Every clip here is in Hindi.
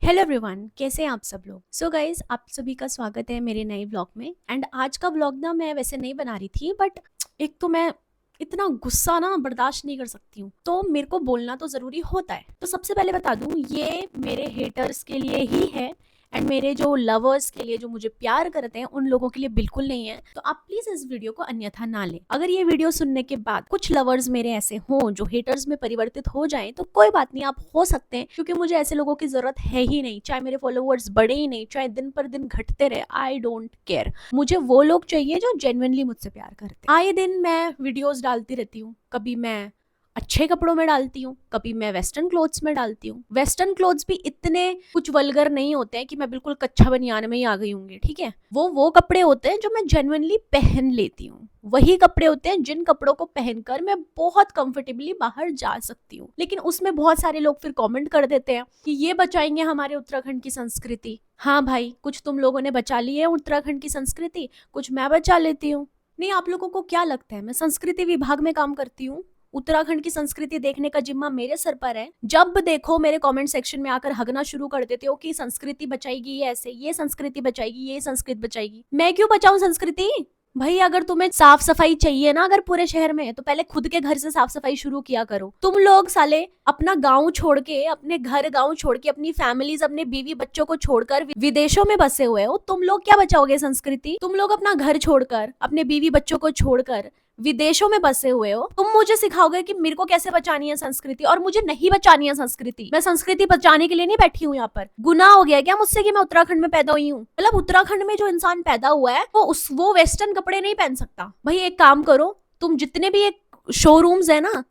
हेलो एवरीवन, कैसे हैं आप सब लोग। सो गाइज, आप सभी का स्वागत है मेरे नए व्लॉग में। एंड आज का व्लॉग ना मैं वैसे नहीं बना रही थी, बट एक तो मैं इतना गुस्सा ना बर्दाश्त नहीं कर सकती हूँ, तो मेरे को बोलना तो ज़रूरी होता है। तो सबसे पहले बता दूँ, ये मेरे हेटर्स के लिए ही है एंड मेरे जो लवर्स के लिए, जो मुझे प्यार करते हैं, उन लोगों के लिए बिल्कुल नहीं है। तो आप प्लीज इस वीडियो को अन्यथा ना लें। अगर ये वीडियो सुनने के बाद कुछ लवर्स मेरे ऐसे हों जो हेटर्स में परिवर्तित हो जाएं, तो कोई बात नहीं, आप हो सकते हैं, क्योंकि मुझे ऐसे लोगों की जरूरत है ही नहीं। चाहे मेरे फॉलोअर्स बढ़े ही नहीं, चाहे दिन पर दिन घटते रहे, आई डोंट केयर। मुझे वो लोग चाहिए जो जेन्युइनली मुझसे प्यार करते हैं। आए दिन मैं वीडियोस डालती रहती हूँ, कभी मैं अच्छे कपड़ों में डालती हूँ, कभी मैं वेस्टर्न क्लोथ्स में डालती हूँ। वेस्टर्न क्लोथ्स भी इतने कुछ वल्गर नहीं होते हैं कि मैं बिल्कुल कच्चा बनियान में ही आ गई हूँगी, ठीक है। वो कपड़े होते हैं जो मैं जेन्युइनली पहन लेती हूँ। वही कपड़े होते हैं जिन कपड़ों को पहनकर मैं बहुत कंफर्टेबली बाहर जा सकती हूँ। लेकिन उसमें बहुत सारे लोग फिर कमेंट कर देते हैं कि ये बचाएंगे हमारे उत्तराखंड की संस्कृति। हाँ भाई, कुछ तुम लोगों ने बचा ली है उत्तराखंड की संस्कृति, कुछ मैं बचा लेती हूँ। नहीं, आप लोगों को क्या लगता है मैं संस्कृति विभाग में काम करती हूँ? उत्तराखंड की संस्कृति देखने का जिम्मा मेरे सर पर है। जब देखो मेरे कमेंट सेक्शन में आकर हगना शुरू कर देते हो कि संस्कृति बचाएगी, ये ऐसे, ये संस्कृति बचाएगी, ये संस्कृति बचाएगी। मैं क्यों बचाऊं संस्कृति? भाई, अगर तुम्हें साफ सफाई चाहिए ना, अगर पूरे शहर में, तो पहले खुद के घर से साफ सफाई शुरू किया करो। तुम लोग साले अपना गांव छोड़ के, अपने घर गांव छोड़ के, अपनी फैमिलीज, अपने बीवी बच्चों को छोड़कर विदेशों में बसे हुए हो। तुम लोग क्या बचाओगे संस्कृति? तुम लोग अपना घर छोड़कर, अपने बीवी बच्चों को छोड़कर विदेशों में बसे हुए हो। तुम मुझे सिखाओगे कि मेरे को कैसे बचानी है संस्कृति, और मुझे नहीं बचानी है संस्कृति। मैं संस्कृति बचाने के लिए नहीं बैठी हूँ यहाँ पर। गुनाह हो गया क्या मुझसे कि मैं उत्तराखंड में पैदा हुई हूँ? मतलब उत्तराखंड में जो इंसान पैदा हुआ है वो वेस्टर्न कपड़े नहीं पहन सकता। भाई एक काम करो, तुम जितने भी एक शोरूम्स है ना,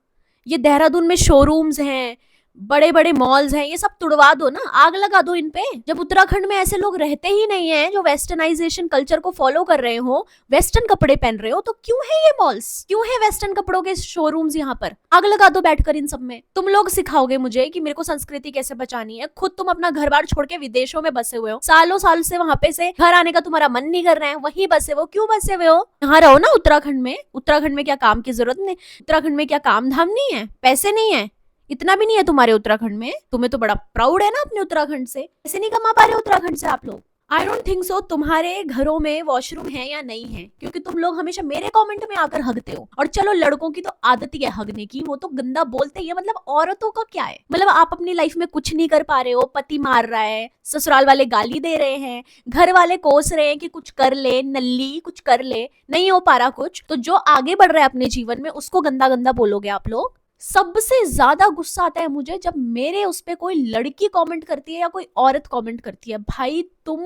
ये देहरादून में शोरूम्स हैं, बड़े बड़े मॉल्स हैं, ये सब तुड़वा दो ना, आग लगा दो इन पे। जब उत्तराखंड में ऐसे लोग रहते ही नहीं है जो वेस्टर्नाइजेशन कल्चर को फॉलो कर रहे हो, वेस्टर्न कपड़े पहन रहे हो, तो क्यों है ये मॉल्स, क्यों है वेस्टर्न कपड़ों के शोरूम्स यहाँ पर? आग लगा दो बैठकर इन सब में। तुम लोग सिखाओगे मुझे कि मेरे को संस्कृति कैसे बचानी है? खुद तुम अपना घर बार छोड़ के विदेशों में बसे हुए हो, सालों साल से वहां पे से घर आने का तुम्हारा मन नहीं कर रहा है, वहीं बसे हो। क्यों बसे हुए हो? यहाँ रहो ना उत्तराखंड में। उत्तराखंड में क्या काम की जरूरत नहीं? उत्तराखंड में क्या काम धाम नहीं है? पैसे नहीं है? इतना भी नहीं है तुम्हारे उत्तराखंड में? तुम्हें तो बड़ा प्राउड है ना अपने उत्तराखंड से। ऐसे नहीं कमा पा रहे उत्तराखंड से आप लोग। आई डोंट थिंक सो तुम्हारे घरों में वॉशरूम है या नहीं है, क्योंकि तुम लोग हमेशा मेरे कमेंट में आकर हगते हो। और चलो, लड़कों की तो आदत ही है हगने की, वो तो गंदा बोलते ही है। मतलब औरतों का क्या है? मतलब आप अपनी लाइफ में कुछ नहीं कर पा रहे हो, पति मार रहा है, ससुराल वाले गाली दे रहे हैं, घर वाले कोस रहे हैं कि कुछ कर ले नल्ली, कुछ कर ले, नहीं हो पा रहा कुछ, तो जो आगे बढ़ रहा है अपने जीवन में उसको गंदा गंदा बोलोगे आप लोग? सबसे ज्यादा गुस्सा आता है मुझे जब मेरे उस पे कोई लड़की कमेंट करती है या कोई औरत कमेंट करती है। भाई तुम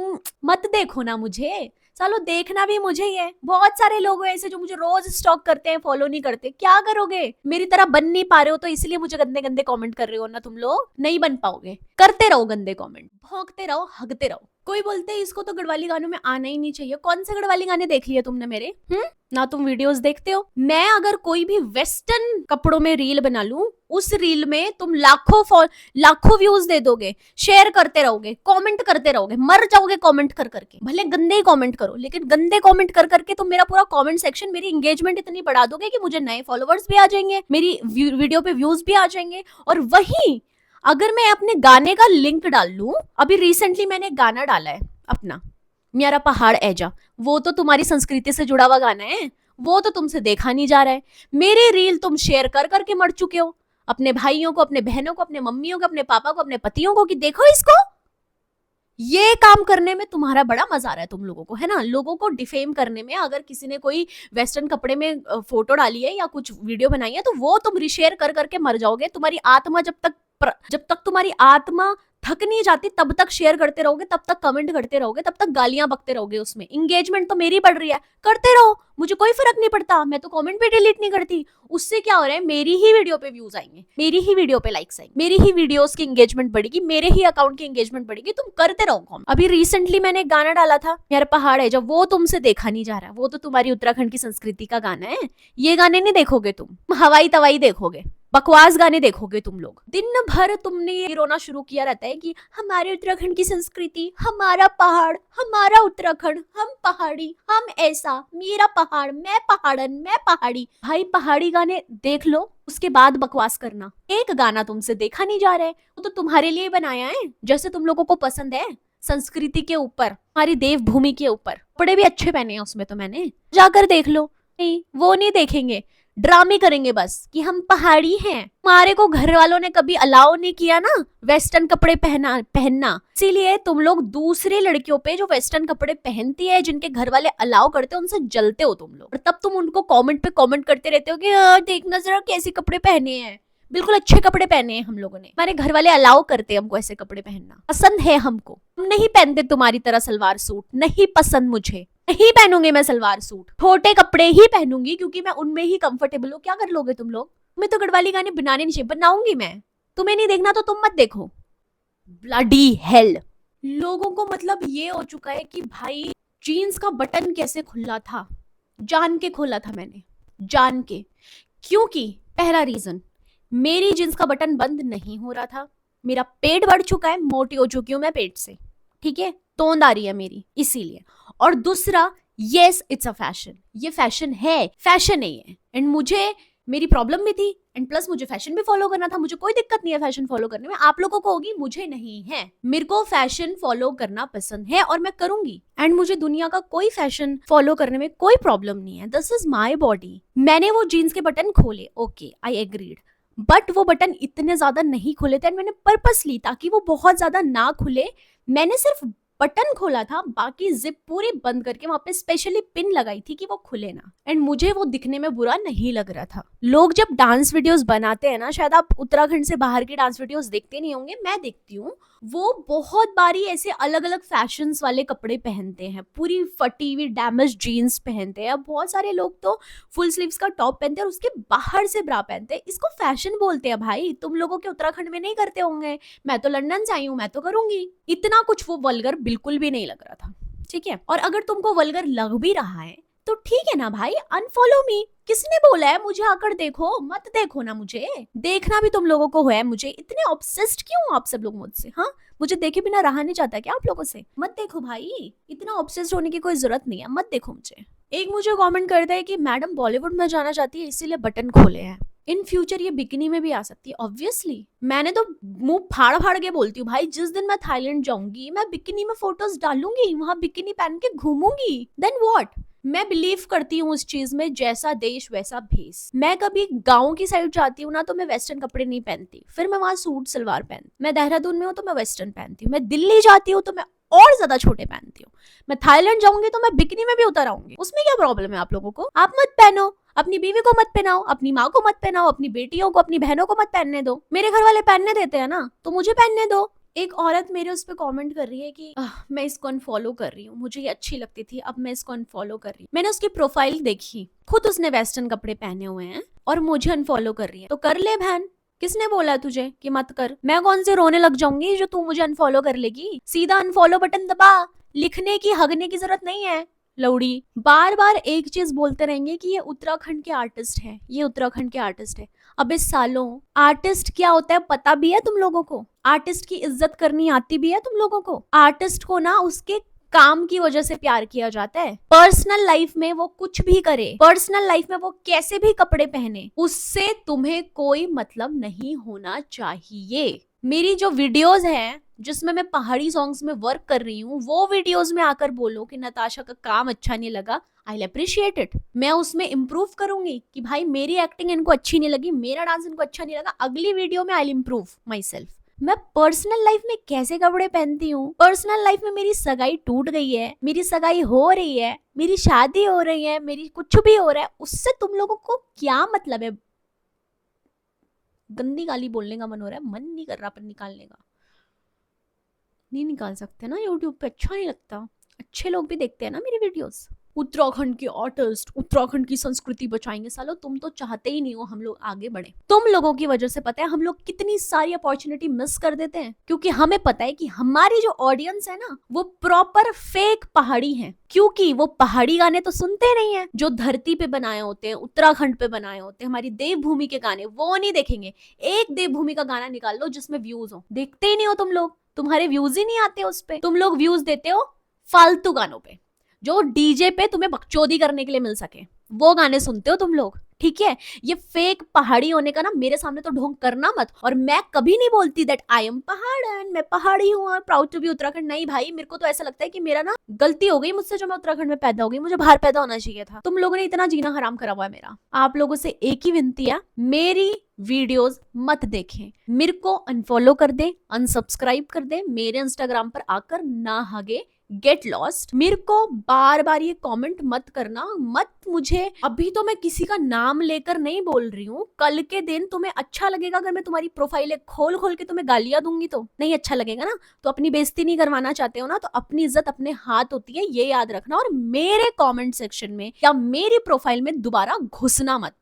मत देखो ना मुझे, चलो देखना भी मुझे ही है। बहुत सारे लोग हैं ऐसे जो मुझे रोज स्टॉक करते हैं, फॉलो नहीं करते। क्या करोगे? मेरी तरह बन नहीं पा रहे हो तो इसलिए मुझे गंदे गंदे कमेंट कर रहे हो ना। तुम लोग नहीं बन पाओगे, करते रहो गंदे कमेंट, भौंकते रहो, हगते रहो। कोई बोलते है इसको तो गढ़वाली गानों में आना ही नहीं चाहिए। कौन से गढ़वाली गाने देख लिए तुमने मेरे? ना तुम वीडियोस देखते हो। मैं अगर कोई भी वेस्टर्न कपड़ों में रील बना लूं, उस रील में तुम लाखों व्यूज दे दोगे, शेयर करते रहोगे, कमेंट करते रहोगे, मर जाओगे कमेंट कर करके। भले गंदे ही कमेंट करो, लेकिन गंदे कमेंट कर करके तुम मेरा पूरा कमेंट सेक्शन, मेरी एंगेजमेंट इतनी बढ़ा दोगे कि मुझे नए फॉलोवर्स भी आ जाएंगे, मेरी वीडियो पे व्यूज भी आ जाएंगे। और वही अगर मैं अपने गाने का लिंक डाल लूं, अभी रिसेंटली मैंने गाना डाला है अपना, मेरा पहाड़ ऐजा, वो तो तुम्हारी संस्कृति से जुड़ा हुआ गाना है, वो तो तुमसे देखा नहीं जा रहा है। मेरे रील तुम शेयर कर करके मर चुके हो, अपने भाइयों को, अपने बहनों को, अपने मम्मियों को, अपने पापा को, अपने पतियों को, कि देखो इसको। ये काम करने में तुम्हारा बड़ा मजा आ रहा है तुम लोगों को, है ना? लोगों को डिफेम करने में। अगर किसी ने कोई वेस्टर्न कपड़े में फोटो डाली है या कुछ वीडियो बनाई है, तो वो तुम रिशेयर कर करके मर जाओगे। तुम्हारी आत्मा जब तक तुम्हारी आत्मा थक नहीं जाती, तब तक शेयर करते रहोगे, तब तक कमेंट करते रहोगे, तब तक गालियां बकते रहोगे। उसमें एंगेजमेंट तो मेरी बढ़ रही है, करते रहो, मुझे कोई फर्क नहीं पड़ता। मैं तो कमेंट भी डिलीट नहीं करती। उससे क्या हो रहा है? मेरी ही वीडियो पे व्यूज आएंगे, मेरी ही वीडियो पे लाइक्स आएंगे, मेरी ही वीडियोस की एंगेजमेंट बढ़ेगी, मेरे ही अकाउंट की एंगेजमेंट बढ़ेगी। तुम करते रहो कमेंट। अभी रिसेंटली मैंने एक गाना डाला था, मेरा पहाड़ है, जब वो तुमसे देखा नहीं जा रहा, वो तो तुम्हारी उत्तराखंड की संस्कृति का गाना है। ये गाने नहीं देखोगे तुम, हवाई तवाई देखोगे, बकवास गाने देखोगे तुम लोग। दिन भर तुमने ये रोना शुरू किया रहता है कि हमारे उत्तराखंड की संस्कृति, हमारा पहाड़, हमारा उत्तराखंड, हम पहाड़ी, हम ऐसा, मेरा पहाड़, मैं पहाड़न, मैं पहाड़ी। भाई पहाड़ी गाने देख लो, उसके बाद बकवास करना। एक गाना तुमसे देखा नहीं जा रहा है, वो तो तुम्हारे लिए बनाया है, जैसे तुम लोगों को पसंद है संस्कृति के ऊपर, हमारी देवभूमि के ऊपर। कपड़े भी अच्छे पहने हैं उसमें तो मैंने, जाकर देख लो। नहीं, वो नहीं देखेंगे, ड्रामे करेंगे बस कि हम पहाड़ी हैं। हमारे को घर वालों ने कभी अलाउ नहीं किया ना वेस्टर्न कपड़े पहनना, इसीलिए तुम लोग दूसरे लड़कियों पे जो वेस्टर्न कपड़े पहनती है, जिनके घर वाले अलाउ करते हैं, उनसे जलते हो तुम लोग। और तब तुम उनको कमेंट पे कमेंट करते रहते हो कि देखना जरा कैसे कपड़े पहने हैं। बिल्कुल अच्छे कपड़े पहने हैं हम लोगों ने, हमारे घर वाले अलाउ करते हैं हमको ऐसे कपड़े पहनना, पसंद है हमको। हम नहीं पहनते तुम्हारी तरह सलवार सूट, नहीं पसंद मुझे, नहीं पहनूंगी मैं सलवार सूट, छोटे कपड़े ही पहनूंगी क्योंकि मैं उनमें ही कंफर्टेबल हूँ। क्या कर लोगे तुम लोग? तुम्हें तो गढ़वाली गाने बनाने नहीं चाहिए, बनाऊंगी मैं। तुम्हें नहीं देखना तो तुम मत देखो। Bloody hell. लोगों को मतलब ये हो चुका है कि भाई जीन्स का बटन कैसे खुला था, जान के खोला था मैंने, जान के। क्योंकि पहला रीजन, मेरी जींस का बटन बंद नहीं हो रहा था, मेरा पेट बढ़ चुका है, मोटी हो चुकी हूं मैं पेट से, ठीक है, तोंद आ रही है मेरी, इसीलिए। और दूसरा, यस इट्स अ फैशन, ये फैशन है, फैशन नहीं है। एंड मुझे मेरी प्रॉब्लम भी थी, एंड प्लस मुझे फैशन भी फॉलो करना था। मुझे कोई दिक्कत नहीं है फैशन फॉलो करने में, आप लोगों को होगी, मुझे नहीं है। मेरे को फैशन फॉलो करना पसंद है और मैं करूंगी, एंड मुझे दुनिया का कोई फैशन फॉलो करने में कोई प्रॉब्लम नहीं है। This is my body. मैंने वो जीन्स के बटन खोले, ओके आई एग्रीड, बट वो बटन इतने ज्यादा नहीं खुले थे, एंड मैंने पर्पसली, ताकि वो बहुत ज्यादा ना खुले, मैंने सिर्फ बटन खोला था, बाकी जिप पूरी बंद करके वहां पे स्पेशली पिन लगाई थी कि वो खुले ना। एंड मुझे वो दिखने में बुरा नहीं लग रहा था। लोग जब डांस वीडियोस बनाते हैं ना, शायद आप उत्तराखंड से बाहर के डांस वीडियोस देखते नहीं होंगे, मैं देखती हूँ, वो बहुत बारी ऐसे अलग अलग फैशंस वाले कपड़े पहनते हैं, पूरी फटी हुई डैमेज जीन्स पहनते हैं। बहुत सारे लोग तो फुल स्लीव्स का टॉप पहनते हैं और उसके बाहर से ब्रा पहनते हैं। इसको फैशन बोलते हैं भाई। तुम लोगों के उत्तराखंड में नहीं करते होंगे, मैं तो लंदन से आई हूँ, मैं तो करूंगी। इतना कुछ वो वल्गर बिल्कुल भी नहीं लग रहा था, ठीक है। और अगर तुमको वल्गर लग भी रहा है तो ठीक है ना भाई, अनफॉलो मी। किसने बोला है मुझे आकर देखो? मत देखो ना, मुझे देखना भी तुम लोगों को है। मुझे इतने ऑब्सेस्ड क्यों आप सब लोग मुझसे? हाँ, मुझे देखे बिना रहा नहीं जाता क्या आप लोगों से? मत देखो भाई, इतना ऑब्सेस्ड होने की कोई जरूरत नहीं है, मत देखो मुझे। एक मुझे कमेंट करता है कि मैडम बॉलीवुड में जाना चाहती है इसीलिए बटन खोले हैं। इन फ्यूचर ये बिकिनी में भी आ सकती है ऑब्वियसली। मैंने तो मुंह फाड़ फाड़ के बोलती हूँ भाई, जिस दिन मैं थाईलैंड जाऊंगी मैं बिकिनी में फोटोज डालूंगी, वहां बिकिनी पहन के घूमूंगी। Then what? मैं बिलीव करती हूँ उस चीज में, जैसा देश वैसा भेस। मैं कभी गांव की साइड जाती हूँ ना तो मैं वेस्टर्न कपड़े नहीं पहनती, फिर मैं वहां सूट सलवार पहनती। मैं देहरादून में हूँ तो मैं वेस्टर्न पहनती हूँ, मैं दिल्ली जाती हूँ तो मैं और ज्यादा छोटे पहनती हूँ, मैं थाईलैंड जाऊंगी तो मैं बिकिनी में भी उतर आऊंगी। उसमें क्या प्रॉब्लम है आप लोगों को? आप मत पहनो, अपनी बीवी को मत पहनाओ, अपनी माँ को मत पहनाओ, अपनी बेटियों को, अपनी बहनों को मत पहनने दो। मेरे घर वाले पहनने देते हैं ना, तो मुझे पहनने दो। एक औरत मेरे उस पर कमेंट कर रही है कि मैं इसको अनफॉलो कर रही हूँ, मुझे ये अच्छी लगती थी, अब मैं इसको अनफॉलो कर रही हूँ। मैंने उसकी प्रोफाइल देखी, खुद उसने वेस्टर्न कपड़े पहने हुए हैं और मुझे अनफॉलो कर रही है। तो कर ले बहन, किसने बोला तुझे कि मत कर? मैं कौन से रोने लग जाऊंगी जो तू मुझे अनफॉलो कर लेगी? सीधा अनफॉलो बटन दबा, लिखने की हगने की जरूरत नहीं है। लौड़ी बार बार एक चीज बोलते रहेंगे कि ये उत्तराखंड के आर्टिस्ट है, ये उत्तराखंड के आर्टिस्ट है। अबे सालों, आर्टिस्ट क्या होता है पता भी है तुम लोगों को? आर्टिस्ट की इज्जत करनी आती भी है तुम लोगों को? आर्टिस्ट को ना उसके काम की वजह से प्यार किया जाता है। पर्सनल लाइफ में वो कुछ भी करे, पर्सनल लाइफ में वो कैसे भी कपड़े पहने, उससे तुम्हें कोई मतलब नहीं होना चाहिए। मेरी जो वीडियोस हैं जिसमें मैं पहाड़ी सॉन्ग्स में वर्क कर रही हूँ, वो वीडियोस में आकर बोलो कि नताशा का काम अच्छा नहीं लगा, आई अप्रिशिएट इट। मैं उसमें इम्प्रूव करूंगी कि भाई मेरी एक्टिंग इनको अच्छी नहीं लगी, मेरा डांस इनको अच्छा नहीं लगा, अगली वीडियो में आई इम्प्रूव माई सेल्फ। मैं पर्सनल लाइफ में कैसे कपड़े पहनती हूँ, पर्सनल लाइफ में मेरी सगाई टूट गई है, मेरी सगाई हो रही है, मेरी शादी हो रही है, मेरी कुछ भी हो रहा है, उससे तुम लोगों को क्या मतलब है? गंदी गाली बोलने का मन हो रहा है, मन नहीं कर रहा पर निकालने का। नहीं निकाल सकते ना यूट्यूब पे, अच्छा नहीं लगता। अच्छे लोग भी देखते हैं ना मेरी वीडियोस। उत्तराखंड के आर्टिस्ट उत्तराखंड की संस्कृति बचाएंगे। सालो तुम तो चाहते ही नहीं हो हम लोग आगे बढ़े। तुम लोगों की वजह से पता है हम लोग कितनी सारी अपॉर्चुनिटी मिस कर देते हैं, क्योंकि हमें पता है कि हमारी जो ऑडियंस है ना वो प्रॉपर फेक पहाड़ी है, क्योंकि वो पहाड़ी गाने तो सुनते नहीं है जो धरती पे बनाए होते हैं, उत्तराखंड पे बनाए होते हैं, हमारी देवभूमि के गाने वो नहीं देखेंगे। एक देवभूमि का गाना निकाल लो जिसमें व्यूज हो, देखते ही नहीं हो तुम लोग, तुम्हारे व्यूज ही नहीं आते उस पे। तुम लोग व्यूज देते हो फालतू गानों पे, जो डीजे पे तुम्हें बकचोदी करने के लिए मिल सके, वो गाने सुनते हो तुम लोग। ठीक है, ये फेक पहाड़ी होने का ना मेरे सामने तो ढोंग करना मत। और मैं कभी नहीं बोलती दैट आई एम पहाड़न, मैं पहाड़ी हूँ और प्राउड टू बी उत्तराखंड। नहीं भाई, मेरे को तो ऐसा लगता है कि मेरा ना गलती हो गई मुझसे जो मैं उत्तराखंड में पैदा हो गई, मुझे बाहर पैदा होना चाहिए था। तुम लोगों ने इतना जीना हराम करा हुआ है मेरा। आप लोगों से एक ही विनती है, मेरी वीडियोस मत देखें, मेरे को अनफॉलो कर दे, अनसब्सक्राइब कर दे, मेरे इंस्टाग्राम पर आकर ना हगे, गेट लॉस्ट। मेरे को बार बार ये कमेंट मत करना, मत मुझे, अभी तो मैं किसी का नाम लेकर नहीं बोल रही हूँ, कल के दिन तुम्हें अच्छा लगेगा अगर मैं तुम्हारी प्रोफाइल खोल खोल के तुम्हें गालियां दूंगी तो नहीं अच्छा लगेगा ना। तो अपनी बेइज्जती नहीं करवाना चाहते हो ना, तो अपनी इज्जत अपने हाथ होती है, ये याद रखना। और मेरे कॉमेंट सेक्शन में या मेरी प्रोफाइल में दोबारा घुसना मत।